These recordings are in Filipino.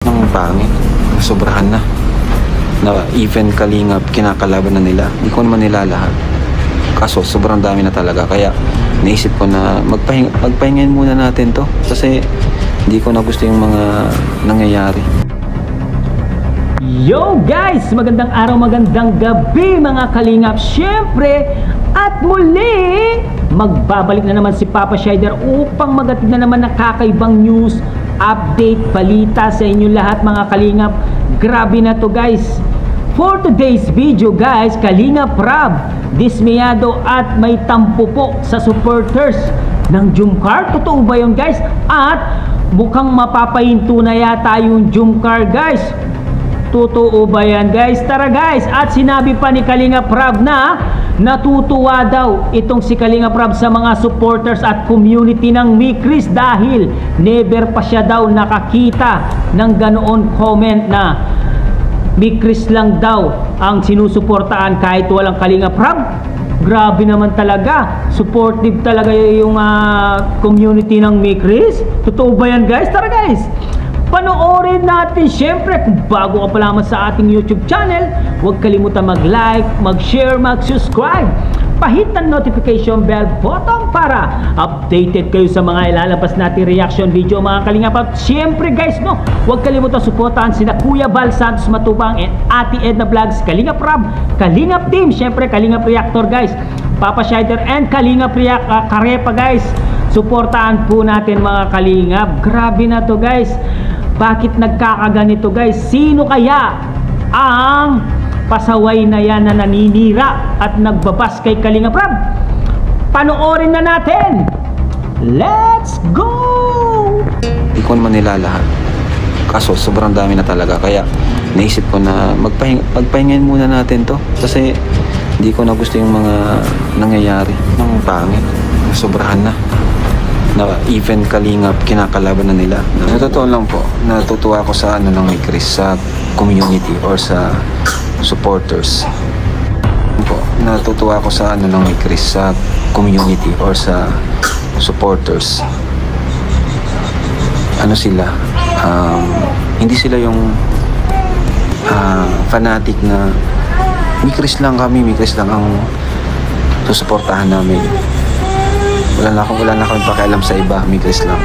Ang pangit, sobrahan na. Na even Kalingap kinakalaban na nila. Hindi ko naman nila lahat. Kaso sobrang dami na talaga. Kaya naisip ko na magpahingayin muna natin to. Kasi hindi ko na gusto yung mga nangyayari. Yo guys! Magandang araw, magandang gabi mga Kalingap. Siyempre, at muli, magbabalik na naman si Papa Shider upang magatid na naman nakakaibang news, update, balita sa inyo lahat mga Kalingap. Grabe na to guys. For today's video guys, Kalingap Rab, dismayado at may tampo po sa supporters ng Jumcar. Totoo ba yun guys? At mukhang mapapahinto na yata yung Jumcar guys. Totoo ba yan guys? Tara guys! At sinabi pa ni Kalingap Rab na natutuwa daw itong si Kalingap Rab sa mga supporters at community ng Mikris dahil never pa siya daw nakakita ng ganoon comment na Mikris lang daw ang sinusuportaan kahit walang Kalingap Rab. Grabe naman talaga. Supportive talaga yung community ng Mikris. Totoo ba yan guys? Tara guys! Panoorin natin. Siyempre, kung bago ka pa lamang sa ating YouTube channel, huwag kalimutan mag-like, mag-share, mag-subscribe. Pahit ng notification bell button para updated kayo sa mga ilalabas natin reaction video mga Kalingap. At siyempre guys, no, huwag kalimutan suportahan sina Kuya Val Santos Matubang and Ate Edna Vlogs, Kalingap Rab, Kalingap Team, siyempre Kalingap Reactor guys, Papa Shider and Kalingap Karepa guys. Suportahan po natin mga Kalingap. Grabe na to guys. Bakit nagkakaganito guys? Sino kaya ang pasaway na yan na naninira at nagbabas kay Kalingap Rab? Panoorin na natin! Let's go! Hindi ko naman nila lahat. Kaso sobrang dami na talaga. Kaya naisip ko na magpahingayin muna natin to. Kasi hindi ko na gusto yung mga nangyayari. Ang pangit, sobrahan na. Na even Kalingap kinakalaban na nila. Totoo lang po, natutuwa ako sa ng Mikris, sa community or sa supporters. Po, natutuwa ako sa ng Mikris, sa community or sa supporters. Ano sila? Hindi sila yung fanatic na Mikris lang kami, Mikris lang ang susuportahan namin. Wala na akong pakialam sa iba, Mikris lang.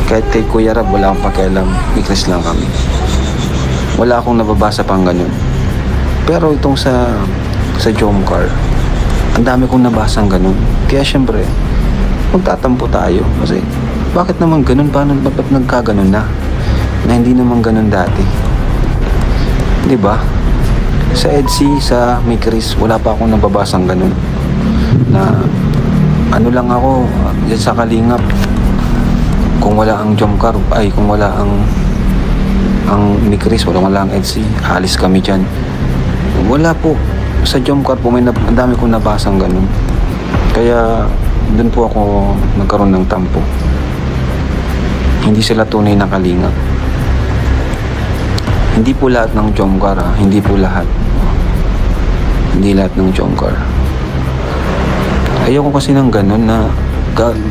Kahit kay Kuya Rab, wala akong pakialam, Mikris lang kami. Wala akong nababasa pang ganun. Pero itong sa Jomcar, ang dami kong nabasang ganun. Kaya syempre, magtatampo tayo. Kasi, bakit naman ganun? Ba't nagkaganon na? Na hindi naman ganun dati. Diba? Sa EDC, sa Mikris, wala pa akong nababasang ganun. Na ano lang ako dyan sa Kalingap, kung wala ang Jomcar, kung wala ang Mikris, wala ang EDC, alis kami dyan. Wala po. Sa Jomcar po, ang dami kong nabasang ganun. Kaya dun po ako nagkaroon ng tampo. Hindi sila tunay na Kalingap. Hindi po lahat ng Jomcar, hindi po lahat. Hindi lahat ng Jomcar. Ayoko kasi ng ganun na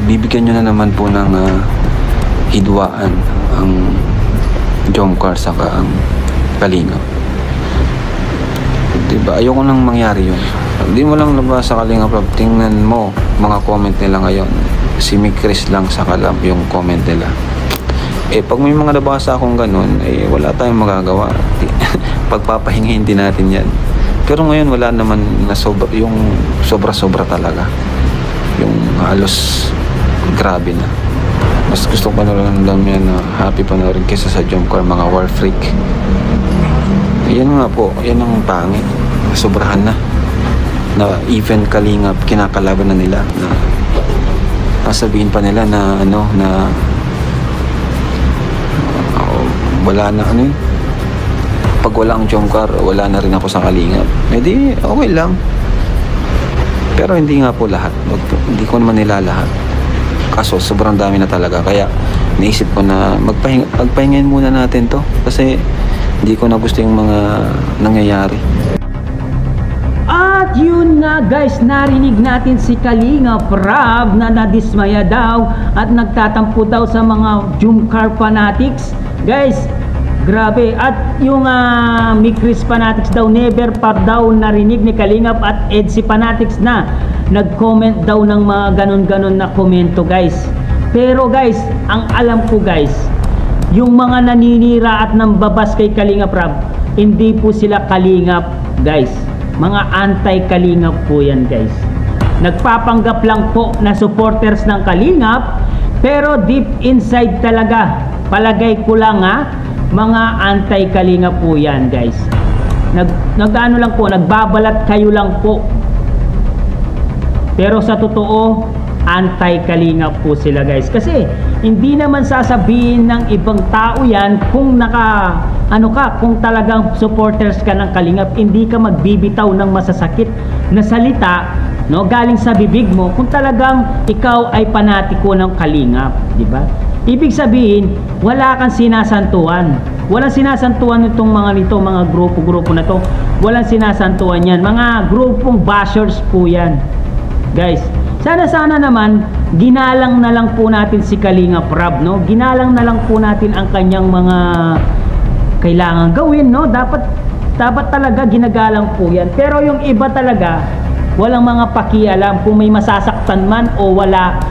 bibigyan nyo na naman po ng hidwaan ang Jomcar saka ang Kalingap. Diba? Ayoko nang mangyari yun. Hindi mo lang labas sa Kalingap. Tingnan mo mga comment nila ngayon. Si Mikris lang saka lang yung comment nila. Pag may mga nabasa akong ganun, wala tayong magagawa. Pagpapahingahin din natin yan. Pero ngayon wala naman na yung sobra-sobra talaga. Yung halos grabe na. Mas gusto ko pa nalang yan na happy panoorin kaysa sa Jomcar, mga war freak. Yan nga po, yan ang pangit. Sobrahan na. Na even Kalingap kinakalaban na nila. Na sasabihin pa nila na wala na pag wala ang Jomcar, wala na rin ako sa Kalingap. Di, okay lang. Pero hindi nga po lahat. Hindi ko naman nila lahat. Kaso, sobrang dami na talaga. Kaya, naisip ko na magpahingayin muna natin to. Kasi, hindi ko na gusto yung mga nangyayari. At yun nga guys, narinig natin si Kalingap Rab na nadismaya daw at nagtatampo daw sa mga Jomcar fanatics. Guys, Grabe. At yung Mikris Fanatics daw, never pa daw narinig ni Kalingap at Edsi Fanatics na nag-comment daw ng mga ganon-ganon na komento, guys. Pero guys, ang alam ko guys, yung mga naninira at nambabas kay Kalingap Rab, hindi po sila Kalingap, guys. Mga anti-Kalingap po yan, guys. Nagpapanggap lang po na supporters ng Kalingap, pero deep inside talaga, palagay ko lang mga anti-Kalingap po yan, guys. Nag-ano lang po, nagbabalat kayo lang po. Pero sa totoo, anti-Kalingap po sila, guys. Kasi hindi naman sasabihin ng ibang tao yan kung kung talagang supporters ka ng Kalingap, hindi ka magbibitaw ng masasakit na salita, no, galing sa bibig mo kung talagang ikaw ay panatiko ng Kalingap, di ba? Ibig sabihin, wala kang sinasantuan. Walang sinasantuan itong mga grupo na to. Walang sinasantuan yan. Mga grupong bashers po yan, guys. Sana naman ginalang na lang po natin si Kalingap Rab, no? Ginalang na lang po natin ang kanyang mga kailangan gawin, no? Dapat talaga ginagalang po yan. Pero yung iba talaga, walang mga pakialam kung may masasaktan man o wala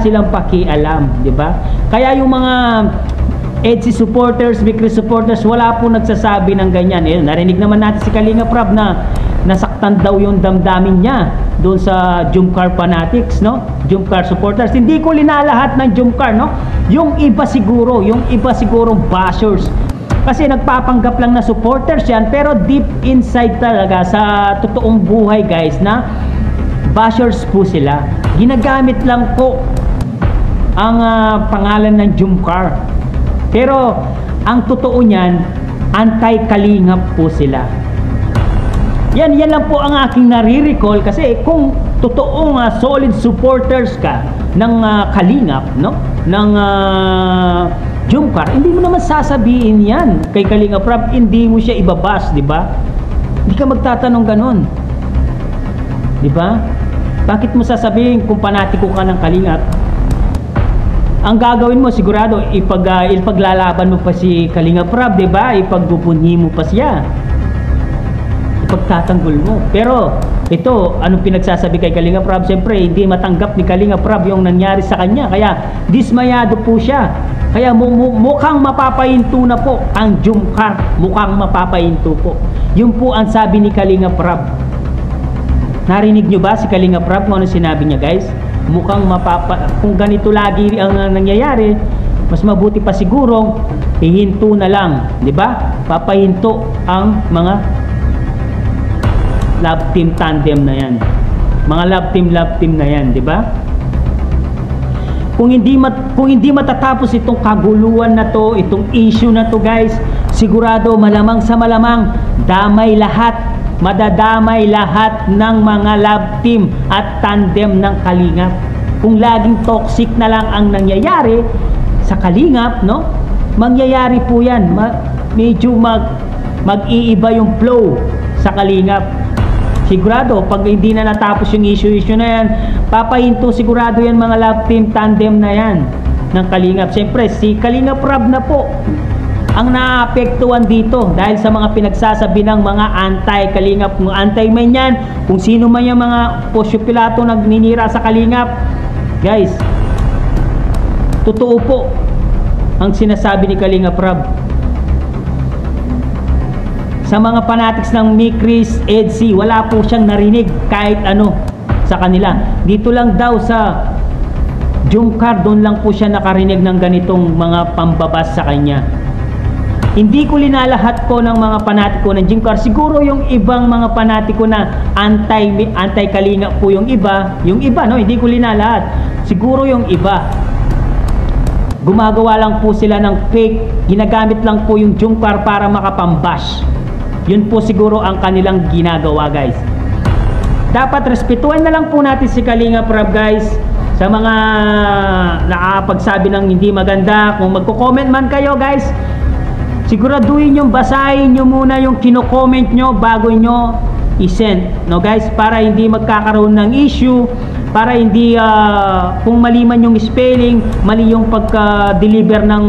silang pakialam, di ba? Kaya yung mga Edsi supporters, Mikris supporters, wala po nagsasabi ng ganyan. Narinig naman natin si Kalingap Rab na nasaktan daw yung damdamin niya doon sa Jumcar Fanatics, no? Jumcar supporters. Hindi ko linalahat ng Jumcar, no? Yung iba siguro bashers. Kasi nagpapanggap lang na supporters yan, pero deep inside talaga sa totoong buhay, guys, na bashers po sila. Ginagamit lang po ang pangalan ng Jumcar. Pero ang totoo niyan, anti-Kalingap po sila. Yan lang po ang aking nare-recall, kasi kung totoong solid supporters ka ng Kalingap, no? Ng Jumcar, hindi mo naman sasabihin yan kay Kalingap Rab, hindi mo siya ibabas, di ba? Hindi ka magtatanong ganon, di ba? Bakit mo sasabihin kung panatiko ka ng Kalingap? Ang gagawin mo sigurado, ipaglalaban mo pa si Kalingap Rab, di ba? Ipagbupunhi mo pa siya, ipagtatanggol mo. Pero ito, anong pinagsasabi kay Kalingap Rab? Siyempre, hindi matanggap ni Kalingap Rab yung nangyari sa kanya, kaya dismayado po siya. Kaya mukhang mapapahinto na po ang Jumcar, mukhang mapapahinto po. Yun po ang sabi ni Kalingap Rab. Narinig nyo ba si Kalingap Rab kung ano sinabi niya, guys? Mukhang kung ganito lagi ang nangyayari, mas mabuti pa siguro ihinto na lang, di ba? Papahinto ang mga love team tandem na yan, mga love team na yan, di ba? Kung hindi matatapos itong kaguluhan na to, itong issue na to, guys, sigurado malamang sa malamang madadamay lahat ng mga love team at tandem ng Kalingap. Kung laging toxic na lang ang nangyayari sa Kalingap, no? Mangyayari po yan. Medyo mag-iiba yung flow sa Kalingap. Sigurado, pag hindi na natapos yung issue na yan, papahinto sigurado yan mga love team tandem na yan ng Kalingap. Siyempre, si Kalingap Rab na po ang naapektuhan dito dahil sa mga pinagsasabi ng mga anti-Kalingap. Kung anti man yan, kung sino man yung mga posyo-pilato nagninira sa Kalingap, guys, totoo po ang sinasabi ni Kalingap Rab. Sa mga fanatics ng Mikris, Edsi, wala po siyang narinig kahit ano sa kanila. Dito lang daw sa Jumcar, doon lang po siya nakarinig ng ganitong mga pambabas sa kanya. Hindi ko linalahat ko ng mga panatiko ng Jumcar. Siguro yung ibang mga panatiko na anti-Kalingap po yung iba, no, hindi ko linalahat. Siguro yung iba, gumagawa lang po sila ng fake, ginagamit lang po yung Jumcar para makapambash. Yun po siguro ang kanilang ginagawa, guys. Dapat respetuhan na lang po natin si Kalingap Rab, guys. Sa mga nakapagsabi ng hindi maganda, kung magko-comment man kayo, guys, siguraduhin nyo, basahin nyo muna yung kino-comment nyo bago nyo i-send, no guys, para hindi magkakaroon ng issue, para hindi kung mali man yung spelling, mali yung pagka-deliver ng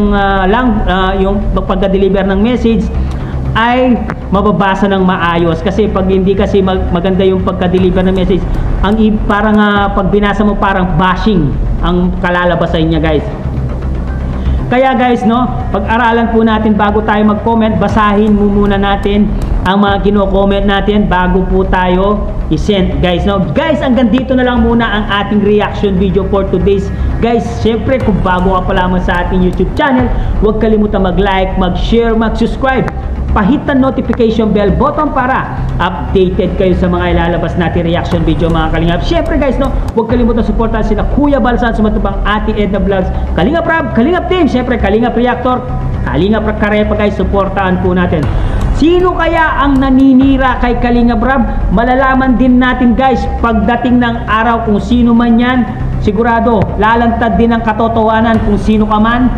yung pagka-deliver ng message, ay mababasa ng maayos. Kasi pag hindi kasi maganda yung pagka-deliver ng message, parang pag binasa mo parang bashing ang kalalabasan niya, guys. Kaya guys, no, pag-aralan po natin bago tayo mag-comment, basahin muna natin ang mga kino-comment natin bago po tayo i-send, guys, no. Guys, hanggang dito na lang muna ang ating reaction video for today's. Guys, syempre kung bago ka pa lamang sa ating YouTube channel, huwag kalimutan mag-like, mag-share, mag-subscribe. Pahit ang notification bell button para updated kayo sa mga ilalabas natin reaction video, mga kalingap. Syempre guys, no, huwag kalimutan suportahan sila Kuya Balsan, sumatubang Ate Edna Vlogs, Kalingap Rab, Kalingap Team, syempre Kalingap Reactor, Kalingap Karepa, guys, suportahan po natin. Sino kaya ang naninira kay Kalingap Rab? Malalaman din natin, guys, pagdating ng araw kung sino man yan. Sigurado lalantad din ang katotohanan kung sino ka man.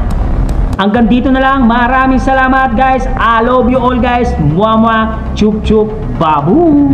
Hanggang dito na lang. Maraming salamat, guys. I love you all, guys. Mwah mwah. Chup chup. Babu.